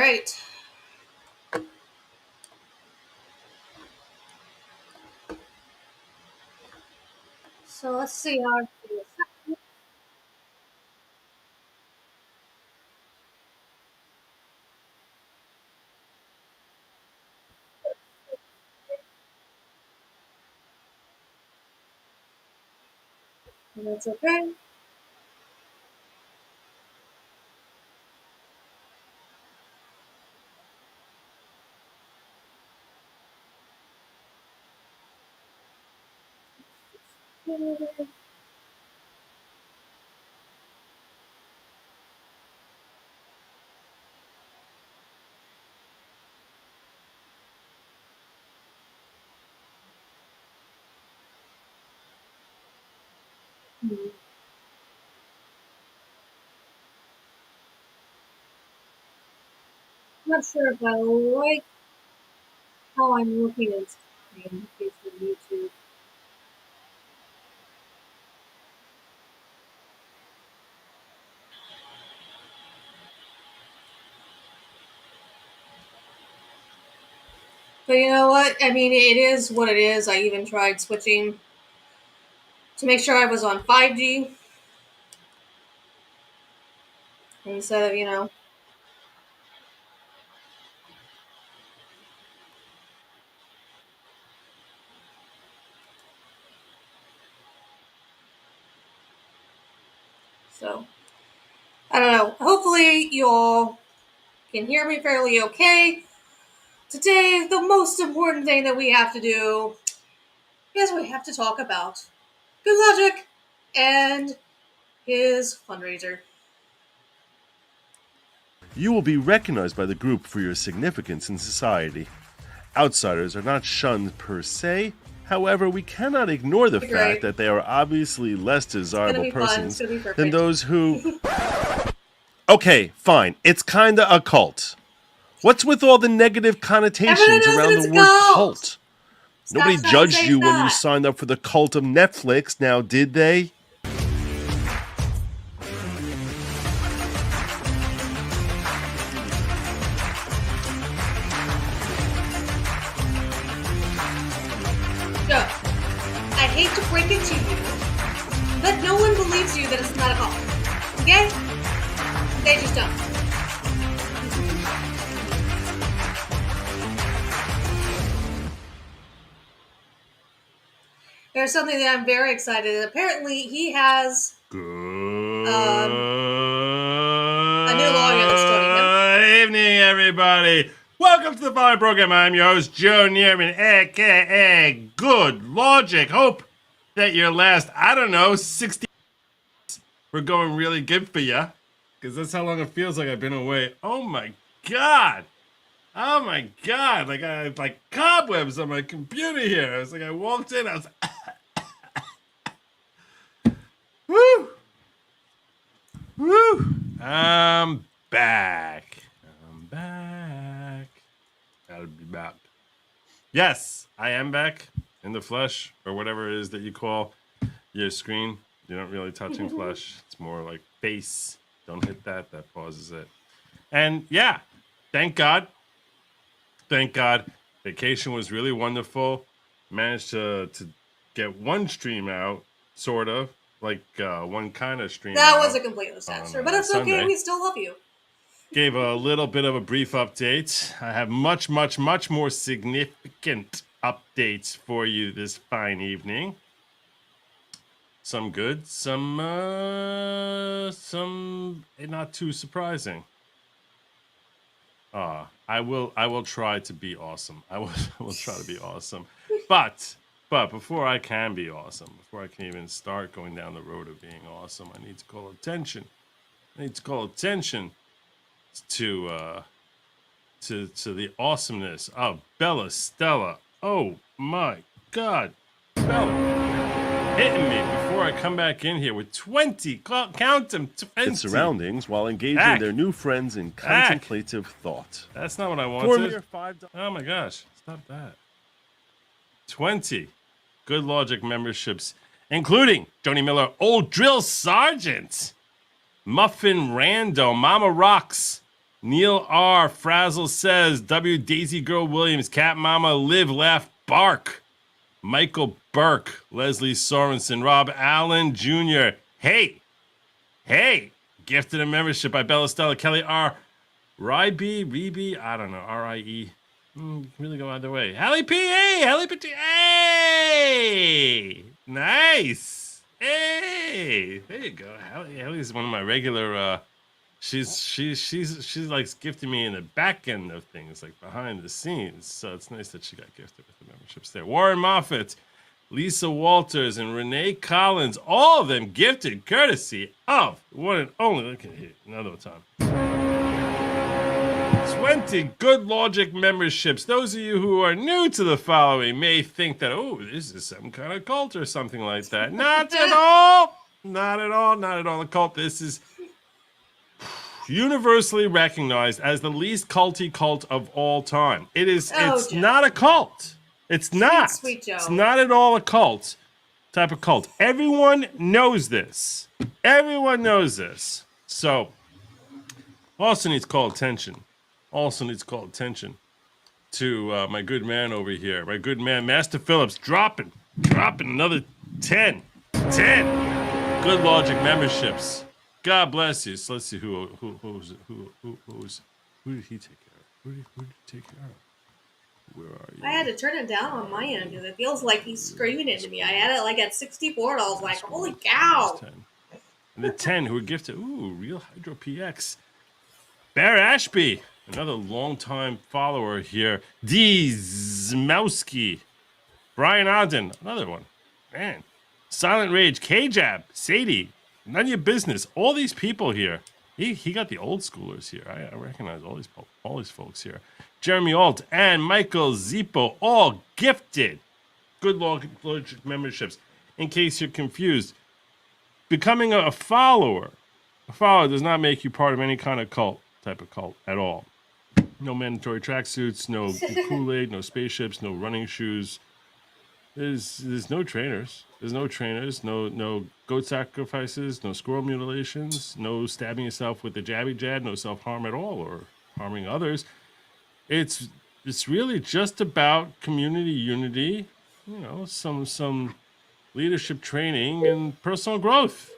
right. So let's see how it feels. That's okay. Hmm. Not sure if I like how I'm looking at screen based on YouTube. But you know what? I mean, it is what it is. I even tried switching to make sure I was on 5G instead of, so I don't know. Hopefully, you all can hear me fairly okay. Today, the most important thing that we have to do is we have to talk about Good Logic and his fundraiser. You will be recognized by the group for your significance in society. Outsiders are not shunned per se. However, we cannot ignore the fact that they are obviously less desirable persons than those who. Okay, fine. It's kinda a cult. What's with all the negative connotations around the word cult? Nobody judged you when you signed up for the cult of Netflix, now did they? So, I hate to break it to you, but no one believes you that it's not a cult. Okay? They just don't. There's something that I'm very excited. Apparently, he has a new lawyer that's joining him. Good evening, everybody. Welcome to the following program. I'm your host, Joe Neerman, a.k.a. Good Logic. Hope that your last, 60 were going really good for you, because that's how long it feels like I've been away. Oh, my God. Oh, my God. Like, I had, cobwebs on my computer here. I was like, I walked in, I was woo! Woo! I'm back. I'll be back. Yes, I am back in the flesh, or whatever it is that you call your screen. You're not really touching flesh. It's more like face. Don't hit that. That pauses it. And yeah, thank God. Thank God. Vacation was really wonderful. Managed to get one stream out, sort of. Like one kind of stream. That was a complete disaster, but it's Sunday. okay. We still love you. Gave a little bit of a brief update. I have much more significant updates for you this fine evening. Some good, some not too surprising. I will try to be awesome. I will try to be awesome. But before I can be awesome, before I can even start going down the road of being awesome, I need to call attention. To the awesomeness of Bella Stella. Oh my God, Bella hitting me before I come back in here with 20. Count them. 20 surroundings while engaging their new friends in contemplative thought. That's not what I wanted. Oh my gosh, stop that. 20 Good Logic memberships, including Joni Miller, Old Drill Sergeant, Muffin Rando, Mama Rocks, Neil R. Frazzle says, W. Daisy Girl Williams, Cat Mama, Live, Laugh, Bark. Michael Burke, Leslie Sorensen, Rob Allen Jr. Hey, gifted a membership by Bella Stella, Kelly R. Rebe, I don't know, R-I-E. Can really go either way. Hallie P. Hey, Hallie P. Hey, nice. Hey, there you go. Hallie's one of my regular. She's like gifting me in the back end of things, like behind the scenes. So it's nice that she got gifted with the memberships there. Warren Moffat, Lisa Walters, and Renee Collins, all of them gifted courtesy of one and only. Look at here, another time. 20 Good Logic memberships. Those of you who are new to the following may think that, oh, this is some kind of cult or something like that. Not at all. Not at all. Not at all a cult. This is universally recognized as the least culty cult of all time. It's not a cult. It's not. Sweet Joe. It's not at all a cult type of cult. Everyone knows this. Everyone knows this. So, also needs to call attention. To my good man over here. My good man, Master Phillips, dropping another 10 Good Logic memberships. God bless you. So let's see who did he take care of? Who did he take care of? Where are you? I had to turn it down on my end because it feels like he's screaming into me. I had it like at 64 and I was like, holy cow. And the 10 who were gifted. Ooh, Real Hydro PX. Bear Ashby, another longtime follower here. D. Zmowski. Brian Ogden, another one. Man. Silent Rage, K-Jab, Sadie. None of your business. All these people here. He got the old schoolers here. I recognize all these folks here. Jeremy Alt and Michael Zippo, all gifted Good Logic memberships. In case you're confused, becoming a follower does not make you part of any kind of type of cult at all. No mandatory tracksuits, no Kool-Aid, no spaceships, no running shoes. There's no trainers. There's no trainers, no goat sacrifices, no squirrel mutilations, no stabbing yourself with the jabby jab, no self-harm at all or harming others. It's really just about community unity, some leadership training and personal growth.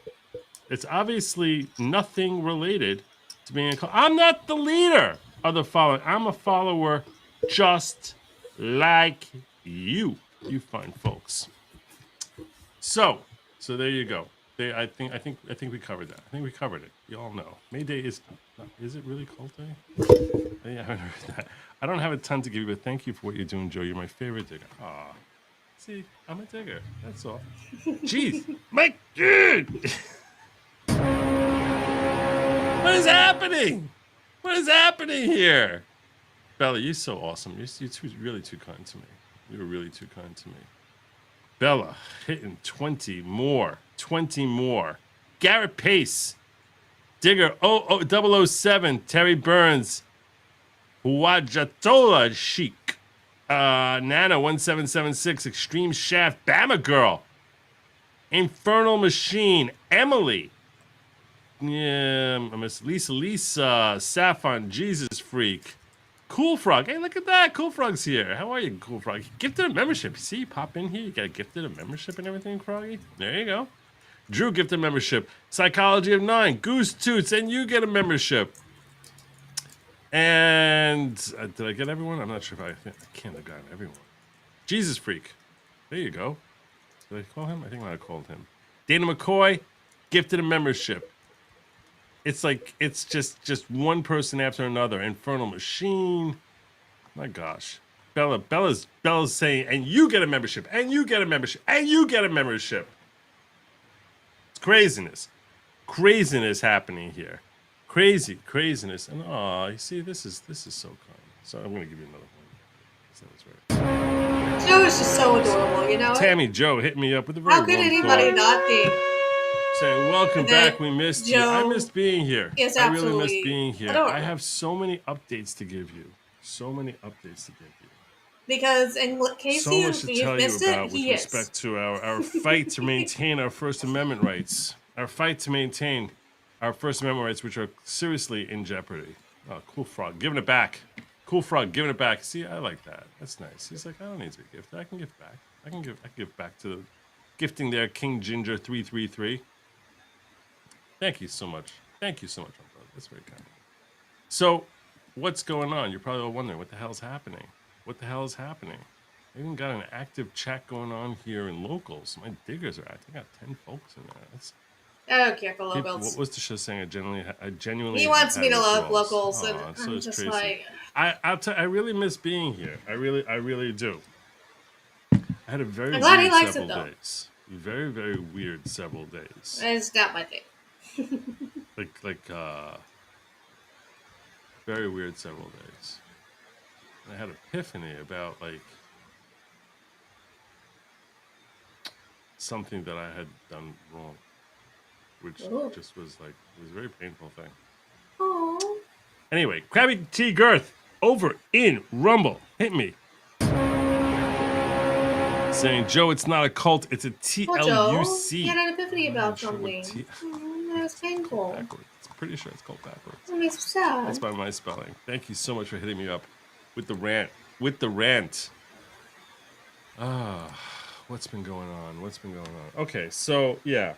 It's obviously nothing related to being a cult. I'm not the leader of the following. I'm a follower just like you fine folks. So there you go. I think we covered that. I think we covered it. You all know. May Day is it really cult day? I haven't heard that. I don't have a ton to give you, but thank you for what you're doing, Joe. You're my favorite digger. Aw. See, I'm a digger. That's all. Jeez. My dude. What is happening? What is happening here? Bella, you're so awesome. You're really too kind to me. You were really too kind to me. Bella hitting 20 more. Garrett Pace. Digger 007. Terry Burns. Wajatola Chic. Nana 1776. Extreme Shaft. Bama Girl. Infernal Machine. Emily. Yeah, Miss Lisa. Saffron. Jesus Freak. Cool Frog. Hey, look at that. Cool Frog's here. How are you, Cool Frog? Gifted a membership. See, you pop in here. You got gifted a membership and everything, Froggy. There you go. Drew gifted a membership. Psychology of 9. Goose Toots. And you get a membership. And did I get everyone? I'm not sure if I can't have gotten everyone. Jesus Freak. There you go. Did I call him? I think I might have called him. Dana McCoy gifted a membership. It's like it's just one person after another. Infernal Machine. My gosh. Bella's saying, and you get a membership, and you get a membership, and you get a membership. It's craziness happening here. Craziness. And you see, this is so kind. So I'm gonna give you another one. Sounds right. Joe is just so adorable, Tammy Joe hit me up with a very How could anybody not be? Saying, welcome back, we missed you. I missed being here. Yes, I absolutely. really missed being here. Adorable. I have so many updates to give you. Because in case So you much to tell you missed about it, with respect to our fight to maintain our First Amendment rights. Our fight to maintain our First Amendment rights, which are seriously in jeopardy. Oh, cool frog, giving it back. Cool frog, giving it back. See, I like that. That's nice. He's like, I don't need to be gifted. I can give back. I can give back to the gifting there, King Ginger 333. Thank you so much. Thank you so much, my brother. That's very kind. So, what's going on? You're probably all wondering what the hell's happening. What the hell is happening? I even got an active chat going on here in locals. My diggers are active. I got 10 folks in there. That's I don't care for what locals. was the show saying? I genuinely He have wants had me to it with you love all. locals, and Aw, so I'm is just Tracy. like, I really miss being here. I really do. I had a very I'm glad he weird likes it, several though. days. Very, very weird several days. It's not my thing. Like very weird several days. And I had epiphany about like something that I had done wrong, which Ooh. just was like it was a very painful thing. Aww. Anyway, Krabby T Girth over in Rumble. Hit me. Saying, Joe, it's not a cult, it's a Poor Joe. TLUC. He had an epiphany I'm not about sure what something. T. That was painful. Backwards. I'm pretty sure it's called backwards. That makes me sad. That's by my spelling. Thank you so much for hitting me up with the rant. With the rant. What's been going on? What's been going on? Okay, so yeah,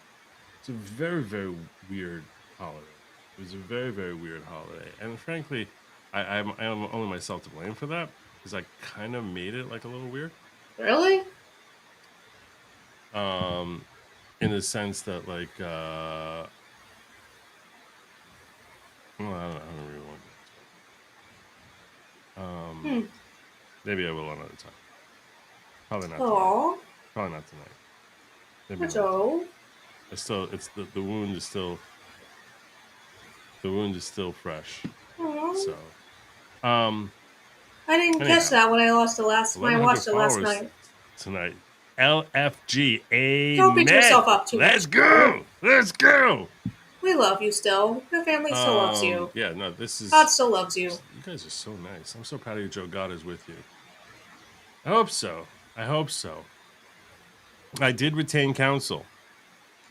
it's a very, very weird holiday. It was a very, very weird holiday, and frankly, I'm only myself to blame for that because I kind of made it like a little weird. Really? In the sense that like, well, I don't really want to. Maybe I will another time. Probably not tonight. Aww. Probably not tonight. Maybe Poor another Joe. time. It's the wound is still fresh. Aww. So, I didn't anyhow, catch that when I watched it last followers night. tonight. LFG, amen. Don't beat yourself up too Let's much. go. Let's go. We love you still. Your family still loves you. Yeah, no, this is God still loves you. You guys are so nice. I'm so proud of you, Joe. God is with you. I hope so. I hope so. I did retain counsel.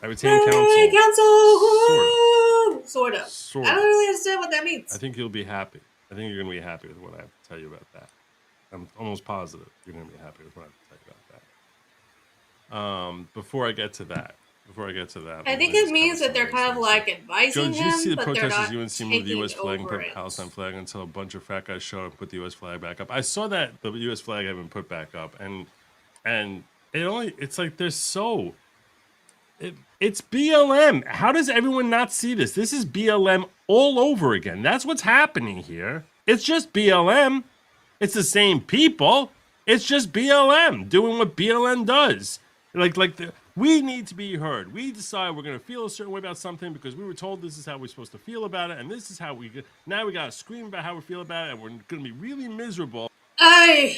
I retained counsel. Sort of. Sort I of. don't really understand what that means. I think you'll be happy. I think you're going to be happy with what I have to tell you about that. I'm almost positive you're going to be happy with what I have to tell you about that. Before I get to that, I think it means that they're kind of like Joe, advising did you see him, the but they're protesters not UNC move the U.S. flag and over put it. Palestine flag until a bunch of fat guys showed up and put the U.S. flag back up? I saw that the U.S. flag had been put back up, and it's like they're so. It's BLM. How does everyone not see this? This is BLM all over again. That's what's happening here. It's just BLM. It's the same people. It's just BLM doing what BLM does. We need to be heard. We decide we're going to feel a certain way about something because we were told this is how we're supposed to feel about it, and this is how now we got to scream about how we feel about it, and we're going to be really miserable. I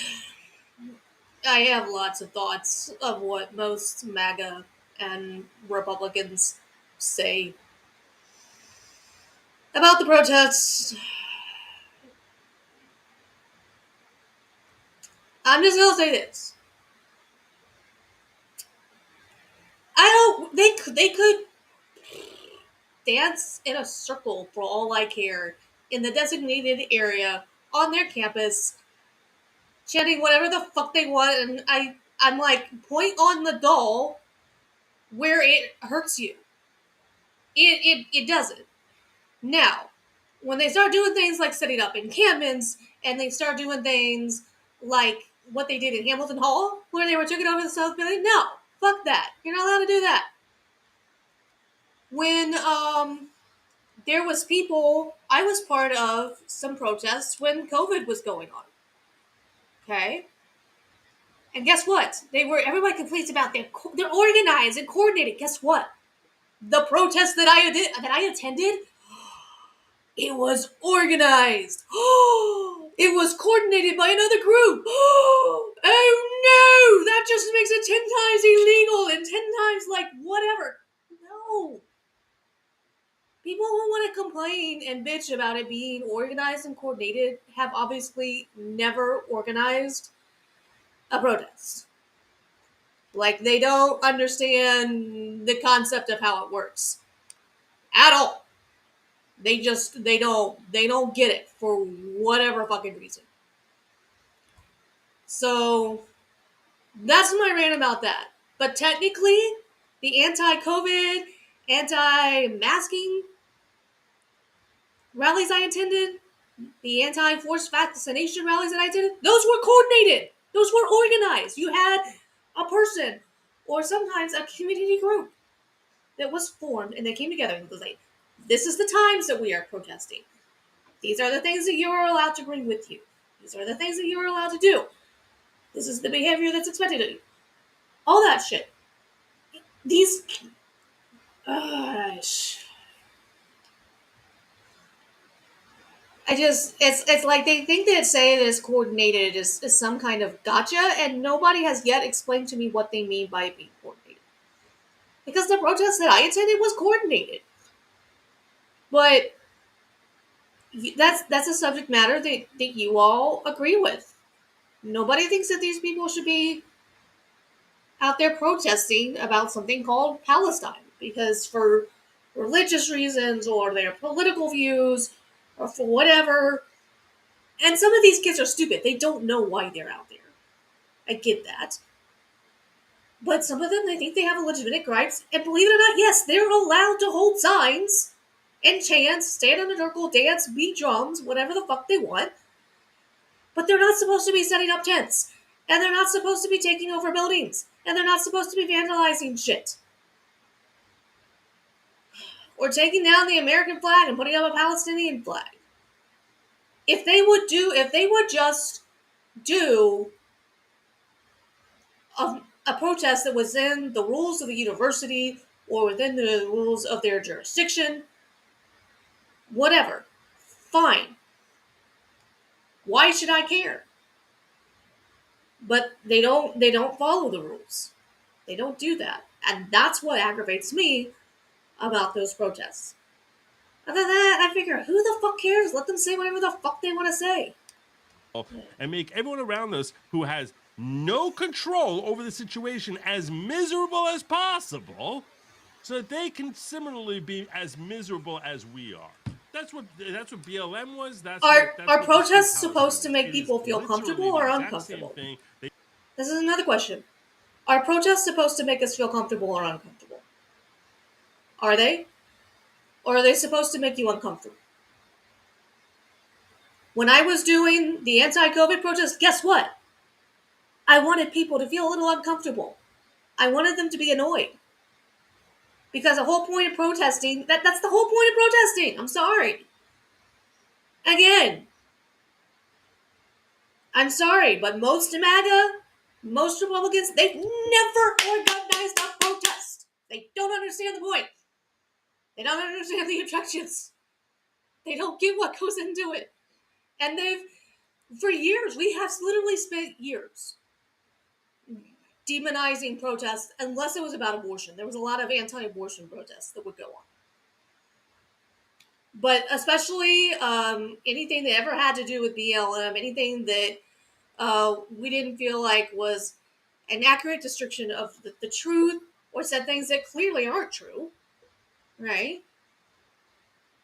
have lots of thoughts of what most MAGA and Republicans say about the protests. I'm just gonna say this. They could dance in a circle for all I care in the designated area on their campus, chanting whatever the fuck they want, and I'm like, point on the doll where it hurts you. It doesn't. Now, when they start doing things like setting up encampments, and they start doing things like what they did in Hamilton Hall, where they were taking over the South Building, no, fuck that. You're not allowed to do that. When there was people, I was part of some protests when COVID was going on. Okay, and guess what? Everybody complains about they're organized and coordinated. Guess what? The protest that I attended, it was organized. It was coordinated by another group. Oh no! That just makes it 10 times illegal and 10 times like whatever. No. People who want to complain and bitch about it being organized and coordinated have obviously never organized a protest. Like, they don't understand the concept of how it works. At all. They don't get it for whatever fucking reason. So that's my rant about that. But technically, the anti-COVID, anti-masking rallies I attended, the anti-forced vaccination rallies that I attended, those were coordinated. Those were organized. You had a person or sometimes a community group that was formed and they came together and was like, this is the times that we are protesting. These are the things that you are allowed to bring with you. These are the things that you are allowed to do. This is the behavior that's expected of you. All that shit. These. It's like they think that saying that it's coordinated is some kind of gotcha, and nobody has yet explained to me what they mean by being coordinated. Because the protest that I attended was coordinated. But that's a subject matter that you all agree with. Nobody thinks that these people should be out there protesting about something called Palestine because for religious reasons or their political views or for whatever. And some of these kids are stupid. They don't know why they're out there. I get that. But some of them, they think they have a legitimate gripes. And believe it or not, yes, they're allowed to hold signs and chants, stand in a circle, dance, beat drums, whatever the fuck they want. But they're not supposed to be setting up tents. And they're not supposed to be taking over buildings. And they're not supposed to be vandalizing shit. Or taking down the American flag and putting up a Palestinian flag. If they would just do a protest that was in the rules of the university or within the rules of their jurisdiction, whatever, fine. Why should I care? But they don't follow the rules. They don't do that. And that's what aggravates me about those protests. Other than that, I figure, who the fuck cares? Let them say whatever the fuck they want to say. And make everyone around us who has no control over the situation as miserable as possible so that they can similarly be as miserable as we are. That's what BLM was. Are protests supposed to make people feel comfortable or uncomfortable? This is another question. Are protests supposed to make us feel comfortable or uncomfortable? Are they? Or are they supposed to make you uncomfortable? When I was doing the anti-COVID protest, guess what? I wanted people to feel a little uncomfortable. I wanted them to be annoyed. Because the whole point of protesting, that's the whole point of protesting. I'm sorry. Again, I'm sorry, but most MAGA, most Republicans, they've never organized a protest. They don't understand the point. They don't understand the objections. They don't get what goes into it. And for years, we have literally spent years demonizing protests unless it was about abortion. There was a lot of anti-abortion protests that would go on. But especially anything that ever had to do with BLM, anything that we didn't feel like was an accurate description of the truth or said things that clearly aren't true, right?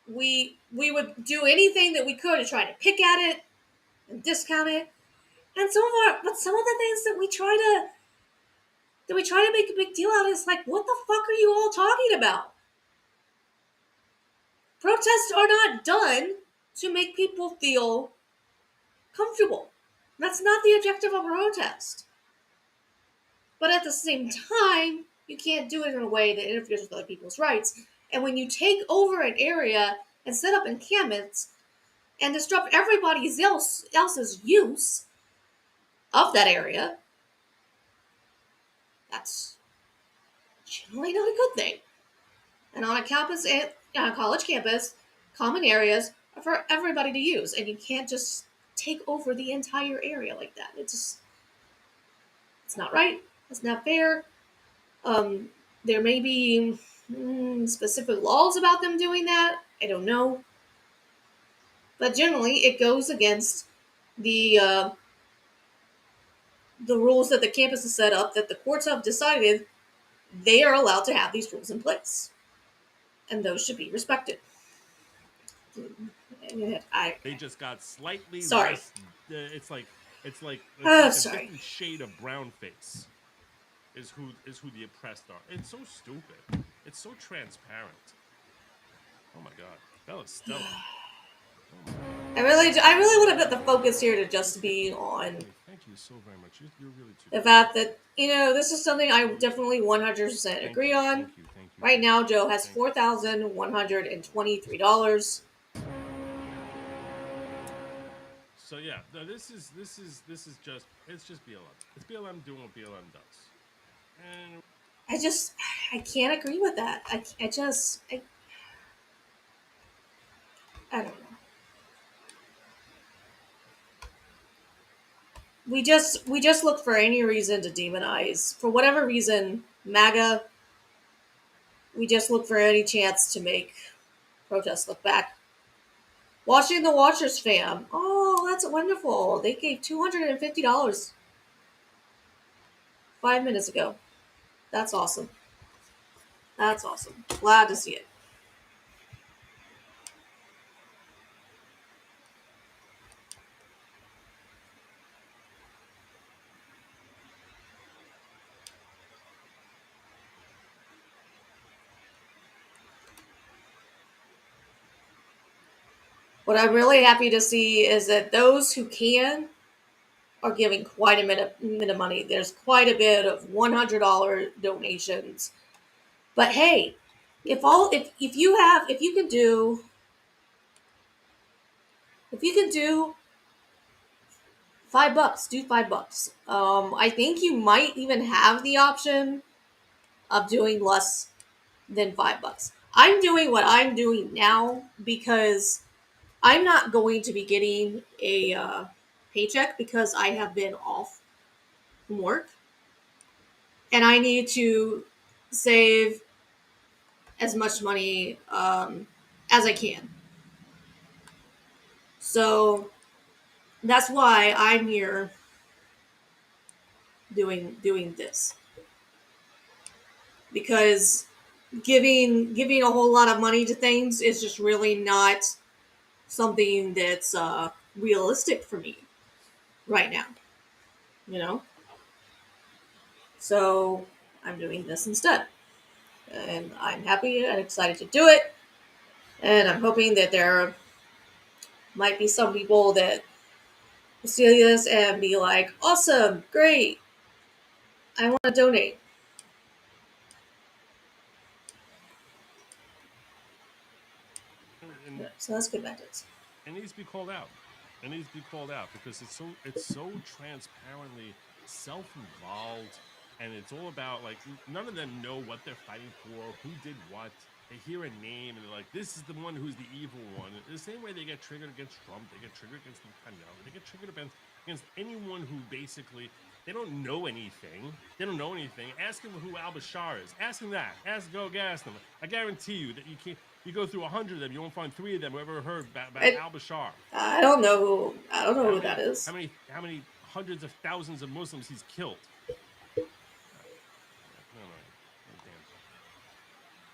We would do anything that we could to try to pick at it and discount it. And some of the things that we try to make a big deal out of is like, what the fuck are you all talking about? Protests are not done to make people feel comfortable. That's not the objective of a protest. But at the same time, you can't do it in a way that interferes with other people's rights. And when you take over an area and set up encampments and disrupt everybody else's use of that area, that's generally not a good thing. And on a campus, on a college campus, common areas are for everybody to use, and you can't just take over the entire area like that. It's not right. It's not fair. There may be specific laws about them doing that. I don't know. But generally, it goes against the rules that the campus has set up, that the courts have decided they are allowed to have these rules in place. And those should be respected. They just got slightly Sorry. less. It's like Oh, a sorry. different shade of brown face. Is who the oppressed are. It's so stupid. It's so transparent. Oh my god, Bella Stella. Oh my god. I really would have put the focus here to just be on Thank you so very much. You're really too the kind. fact that, this is something I definitely 100% Thank agree you. on. Thank you. Thank you. Right Thank now, you. Joe has Thank you. $4,123. So yeah, no, this is just it's just BLM. It's BLM doing what BLM does. And I can't agree with that. I don't know. We just look for any reason to demonize. For whatever reason, MAGA, we just look for any chance to make protests look back. Watching the Watchers fam. Oh, that's wonderful. They gave $250 5 minutes ago. That's awesome. That's awesome. Glad to see it. What I'm really happy to see is that those who can are giving quite a bit of money. There's quite a bit of $100 donations. But hey, if you can do $5, do $5. I think you might even have the option of doing less than $5. I'm doing what I'm doing now because I'm not going to be getting a paycheck because I have been off from work, and I need to save as much money as I can. So that's why I'm here doing this, because giving a whole lot of money to things is just really not something that's realistic for me right now. You know, so I'm doing this instead, and I'm happy and excited to do it. And I'm hoping that there might be some people that will see this and be like, "Awesome, great, I want to donate." and So that's good methods. it needs to be called out. It needs to be called out because it's so transparently self-involved, and it's all about like none of them know what they're fighting for, who did what. They hear a name and they're like, "This is the one who's the evil one." The same way they get triggered against Trump, they get triggered against Netanyahu, they get triggered against anyone who basically they don't know anything. They don't know anything. Ask him who Al Bashar is. Ask him that. Go gas them. I guarantee you that you can't. You go through 100 of them, you won't find 3 of them who ever heard about I, Al Bashar. I don't know who. I don't know How who that many, how is. many, how many hundreds of thousands of Muslims he's killed? No, no damn thing.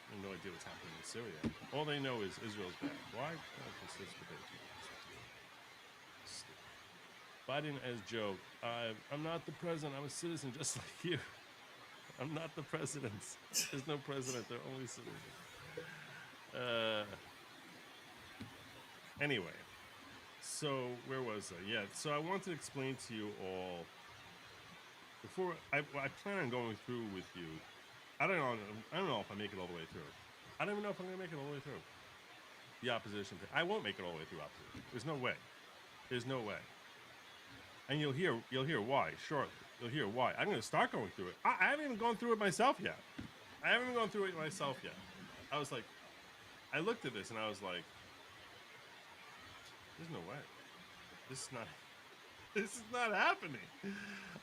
They have no idea what's happening in Syria. All they know is Israel's bad. Why? Because that's what they do. Biden as Joe. I'm not the president. I'm a citizen just like you. I'm not the president. There's no president. They're only citizens. Anyway, so where was I? Yeah, so I want to explain to you all before I plan on going through with you. I don't know if I make it all the way through. I don't even know if I'm going to make it all the way through. The opposition thing. I won't make it all the way through opposition. There's no way. There's no way. And you'll hear why shortly. You'll hear why. I'm going to start going through it. I haven't even gone through it myself yet. I was like, I looked at this and I was like, there's no way. This is not happening.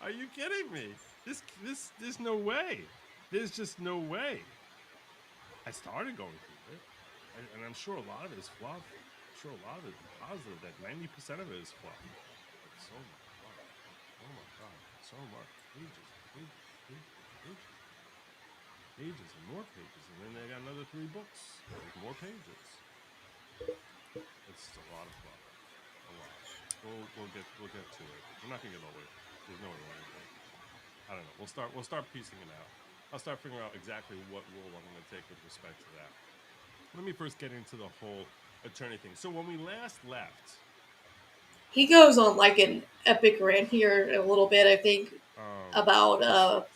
Are you kidding me? There's no way. There's just no way. I started going through it, and I'm sure a lot of it is fluff. I'm sure a lot of it is positive. That 90% of it is fluff. But so much fluff. Oh my god, so much pages, pages, and more pages, and then they got another 3 books with more pages. It's a lot of fluff. A lot. We'll get to it. We're not gonna get all the way. There's no way we're gonna get it. I don't know. We'll start piecing it out. I'll start figuring out exactly what rule I'm gonna take with respect to that. Let me first get into the whole attorney thing. So when we last left, He goes on like an epic rant here in a little bit, I think, about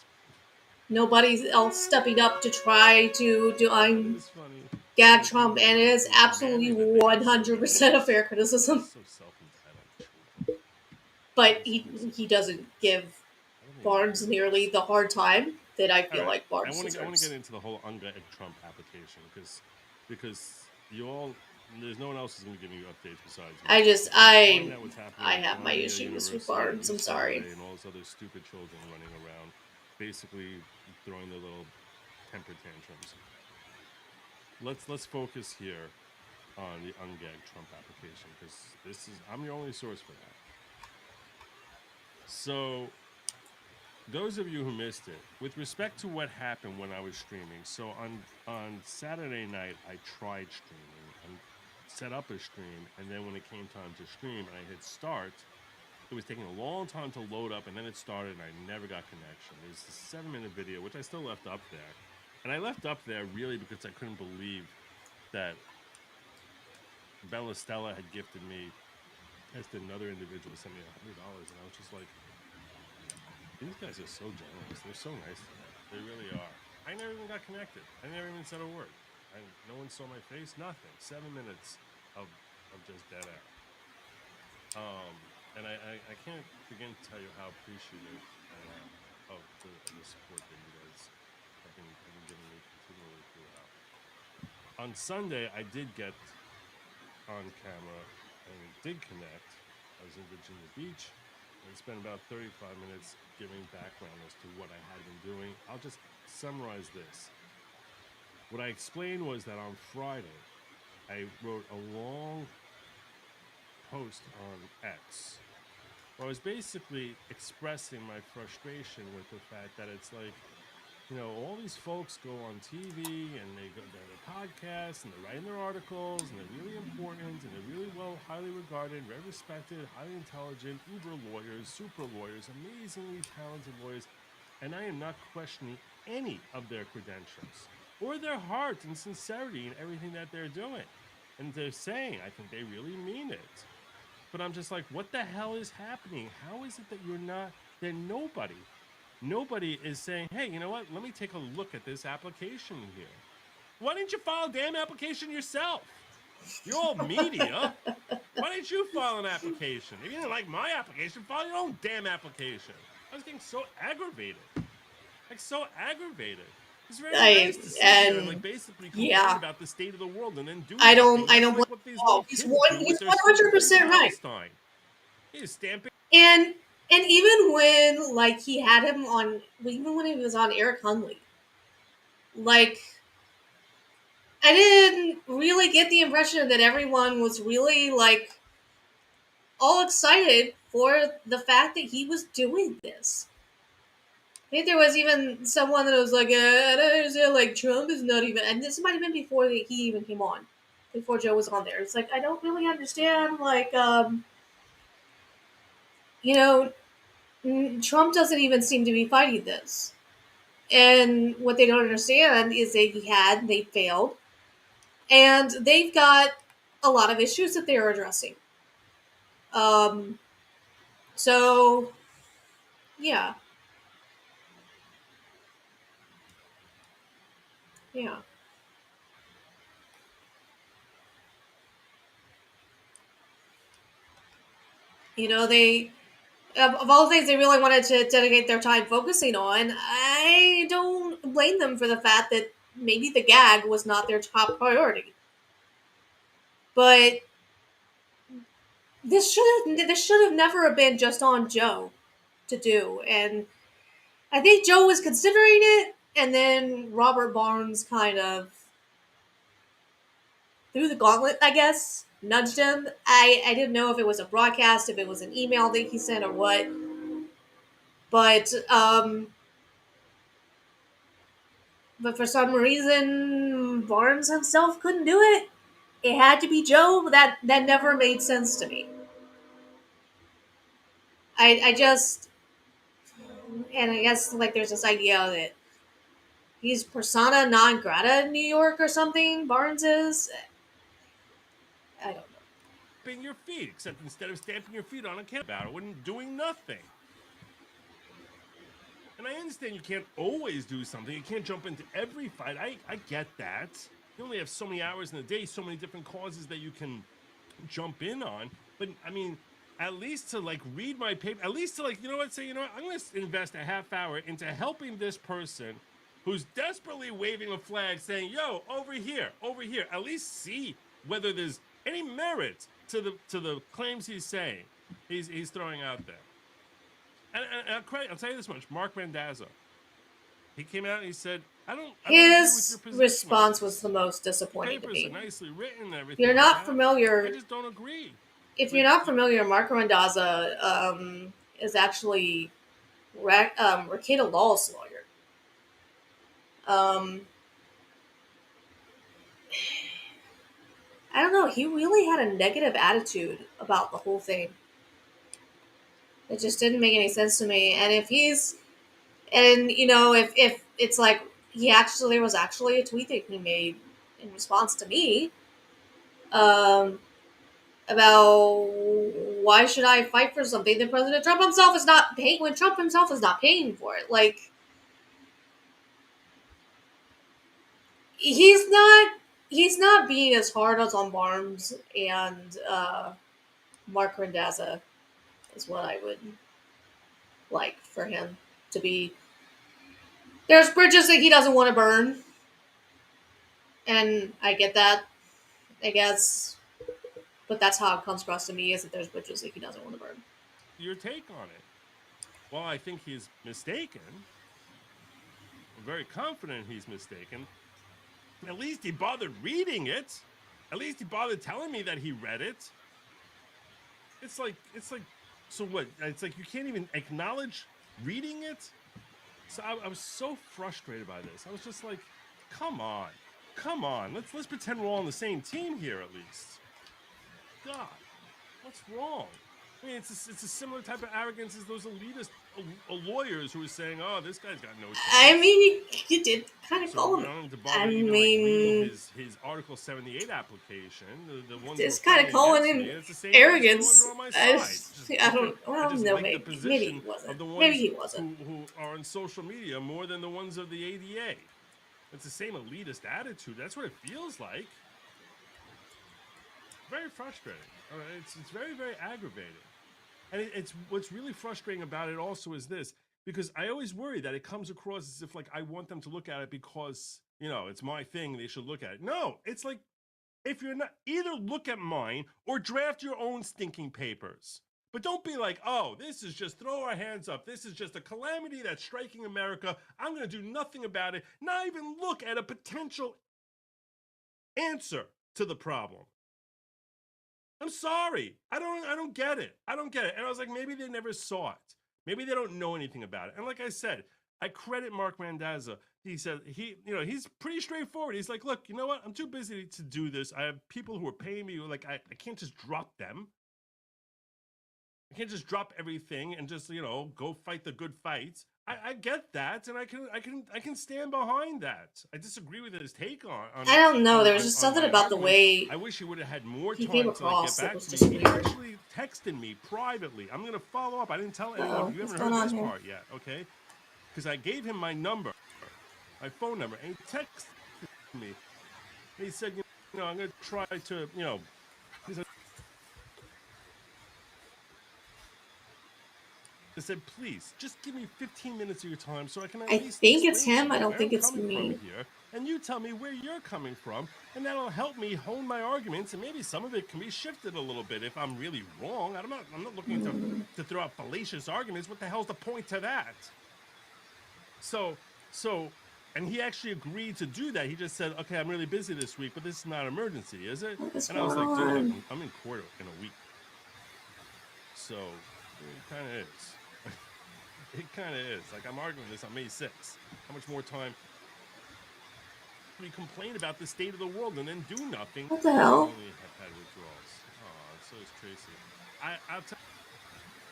nobody else stepping up to try to do it is funny. gag It's funny Trump, and it is the absolutely humanity that they have so many 100% a fair criticism. just so self-entitled children. But Just he basically, doesn't give I don't even Barnes nearly the understand. hard time that I All feel right, like Barnes I want to get deserves. into the whole Ungag Trump application because you all there's no one else who's going to give you updates besides me. I just If you find out what's happening I at have my Columbia issues with University, at Barnes. I'm sorry. UCLA, and all those other stupid children running around, basically throwing their little temper tantrums. Let's focus here on the Ungag Trump application because this is I'm your only source for that. So those of you who missed it, with respect to what happened when I was streaming, so on Saturday night I tried streaming and set up a stream, and then when it came time to stream and I hit start, it was taking a long time to load up, and then it started, and I never got connection. There's a 7-minute video which I still left up there, and I left up there really because I couldn't believe that Bella Stella had gifted me as another individual sent me $100, and I was just like, these guys are so generous. They're so nice to me. They really are. I never even got connected. I never even said a word. No one saw my face. Nothing. 7 minutes of just dead air. And I can't begin to tell you how appreciative I am of the support that you guys have been giving me continually throughout. On Sunday, I did get on camera and did connect. I was in Virginia Beach and spent about 35 minutes giving background as to what I had been doing. I'll just summarize this. What I explained was that on Friday, I wrote a long post on X where I was basically expressing my frustration with the fact that it's like, all these folks go on TV and they're podcasts and they're writing their articles and they're really important and they're really highly regarded, very respected, highly intelligent, uber lawyers, super lawyers, amazingly talented lawyers. And I am not questioning any of their credentials or their heart and sincerity in everything that they're doing. And they're saying, I think they really mean it. But I'm just like, what the hell is happening? How is it that nobody is saying, hey, you know what? Let me take a look at this application here. Why didn't you file a damn application yourself? You're all media. Why didn't you file an application? If you didn't like my application, file your own damn application. I was getting so aggravated. Like, so aggravated. It's very nice to sit here and, like, basically complain about the state of the world and then do nothing. I That's don't blame like what these him at all. little kids do with He's their stupid free 100% right. Palestine. He's stamping. And even when like he had him on, even when he was on Eric Hunley, like I didn't really get the impression that everyone was really like all excited for the fact that he was doing this. I think there was even someone that was like, I don't understand, like Trump is not even, and this might have been before he even came on, before Joe was on there. It's like I don't really understand, like, you know, Trump doesn't even seem to be fighting this. And what they don't understand is they failed, and they've got a lot of issues that they're addressing. Um, so yeah, yeah. They of all the things they really wanted to dedicate their time focusing on, I don't blame them for the fact that maybe the gag was not their top priority. But this should have never been just on Joe to do, and I think Joe was considering it, and then Robert Barnes kind of threw the gauntlet, I guess, nudged him. I didn't know if it was a broadcast, if it was an email that he sent, or what. But but for some reason, Barnes himself couldn't do it, it had to be Joe. That never made sense to me. I just, and I guess like there's this idea that he's persona non grata in New York or something. Barnes is. I don't know. Stamping your feet, except instead of stamping your feet on a camera about it, wasn't doing nothing. And I understand you can't always do something. You can't jump into every fight. I get that. You only have so many hours in a day, so many different causes that you can jump in on. But I mean, at least to like read my paper, at least to like, you know what, say, you know what, I'm going to invest a half hour into helping this person who's desperately waving a flag saying, yo, over here, over here. At least see whether there's any merit to the claims he's saying, he's throwing out there. And I'll tell you this much: Mark Randazzo, he came out and he said, "I don't agree with your His position on response was this. the most The disappointing to papers are me. nicely written and everything You're like not that. I familiar. just don't agree." If Like, you're not familiar, Marco Randazza is actually Rakeda Law's lawyer. Um, I don't know. He really had a negative attitude about the whole thing. It just didn't make any sense to me. And if he's, and you know, if it's like there was actually a tweet that he made in response to me, um, about why should I fight for something that President Trump himself is not paying when Trump himself is not paying for it. Like he's not he's not being as hard as on Barnes and Mark Randazza is what I would like for him to be. There's bridges that he doesn't want to burn, and I get that, I guess, but that's how it comes across to me is that there's bridges that he doesn't want to burn. your take on it? Well, I think he's mistaken. I'm very confident he's mistaken. At least he bothered reading it. At least he bothered telling me that he read it. It's like, so what? It's like you can't even acknowledge reading it. So I was so frustrated by this. I was just like, come on, come on. Let's pretend we're all on the same team here at least. God, what's wrong? I mean, it's a similar type of arrogance as those elitist lawyers who are saying, "Oh, this guy's got no I chance." mean, you did kind of So call we him. don't have to I bother even like reading mean, his Article 78 application. The ones who are just kind of fighting calling against me, him and it's the same ones who are the ones who arrogance. are on my side. Just I different. don't. I Well, just no, like the maybe he position of wasn't. the Maybe ones he wasn't. who are on social media more than the ones of the ADA. It's the same elitist attitude. That's what it feels like. Very frustrating. It's very very aggravating. And it's what's really frustrating about it also is this because I always worry that it comes across as if like I want them to look at it because it's my thing. They should look at it. No, it's like if you're not either look at mine or draft your own stinking papers. But don't be like, oh, this is just throw our hands up. This is just a calamity that's striking America. I'm going to do nothing about it. Not even look at a potential answer to the problem. I'm sorry. I don't get it. I don't get it. And I was like, maybe they never saw it. Maybe they don't know anything about it. And like I said, I credit Mark Randazza. He said he's pretty straightforward. He's like, look, you know what? I'm too busy to do this. I have people who are paying me. Like I can't just drop them. I can't just drop everything and just go fight the good fights. I get that, and I can stand behind that. I disagree with his take I don't know. There was just on something my about the arguments. way I wish he would have had more he came time to like get across. It back was to me. just He weird. actually texted me privately. I'm gonna follow up. I didn't tell anyone. You What's haven't going heard on this here? part yet, okay? Because I gave him my number, my phone number, and he texted me. And he said, I'm gonna try to, he said, I said, please, just give me 15 minutes of your time so I can at I least think it's explain to him. I you don't where think I'm it's coming from me. here, and you tell me where you're coming from, and that'll help me hone my arguments, and maybe some of it can be shifted a little bit if I'm really wrong. I'm not looking to throw out fallacious arguments. What the hell's the point to that? So, and he actually agreed to do that. He just said, okay, I'm really busy this week, but this is not an emergency, is it? What is And I going was like, dude, look, on? I'm in court in a week. So, it kind of is. It kind of is. Like I'm arguing this on May 6th. How much more time? We complain about the state of the world and then do nothing. What the I hell? only have had withdrawals. Oh, so is Tracy. I'll tell.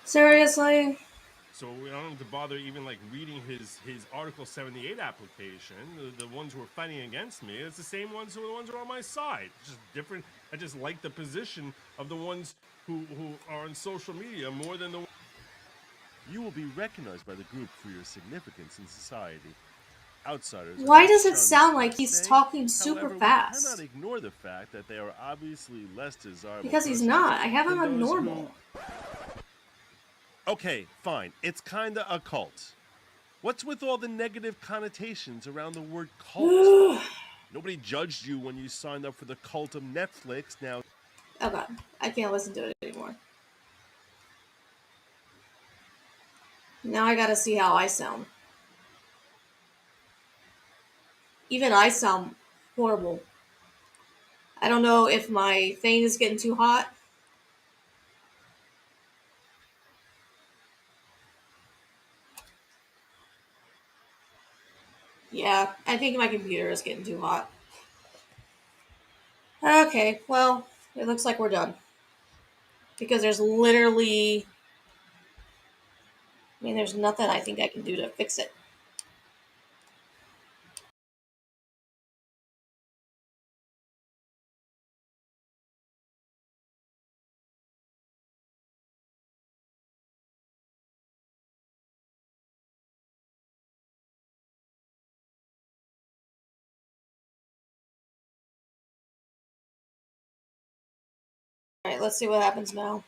Seriously? So we don't have to bother even like reading his Article 78 application. The ones who are fighting against me, it's the same ones who are the ones who are on my side. It's just different. I just like the position of the ones who are on social media more than the. You will be recognized by the group for your significance in society. Outsiders are Why best does it shunned, sound like let's he's say. talking super However, we cannot fast? ignore the fact that they are obviously less desirable Because he's persons not. I have him than on those who. normal. Okay, fine. It's kinda a cult. What's with all the negative connotations around the word cult? Oh Nobody judged you when you signed up for the cult of Netflix. Now, god. I can't listen to it anymore. Now I gotta see how I sound. Even I sound horrible. I don't know if my thing is getting too hot. Yeah, I think my computer is getting too hot. Okay, well, it looks like we're done. Because there's literally. I mean, there's nothing I think I can do to fix it. Alright, let's see what happens now.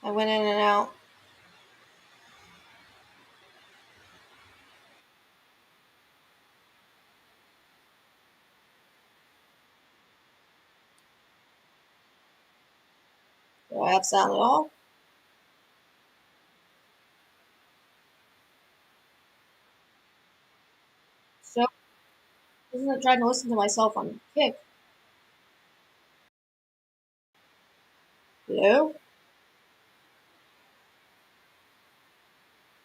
I went in and out. Do I have sound at all? So, isn't it trying to listen to myself on Kick? Hello?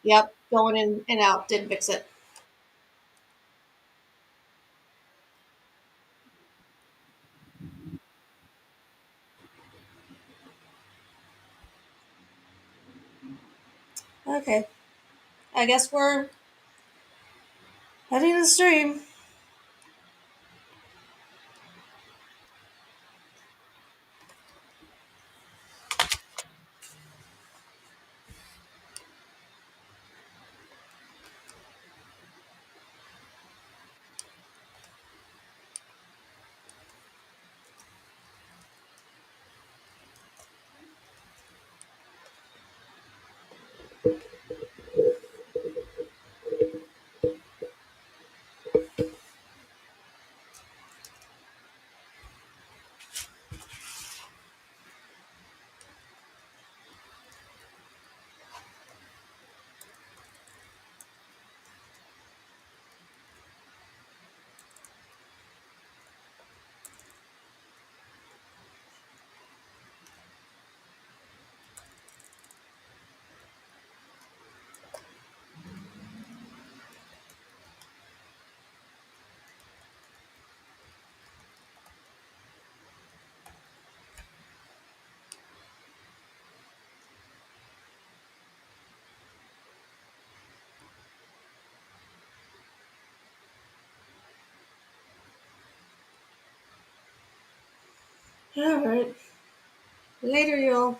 Yep, going in and out. Didn't fix it. Okay. I guess we're heading to the stream. Alright. Later, y'all.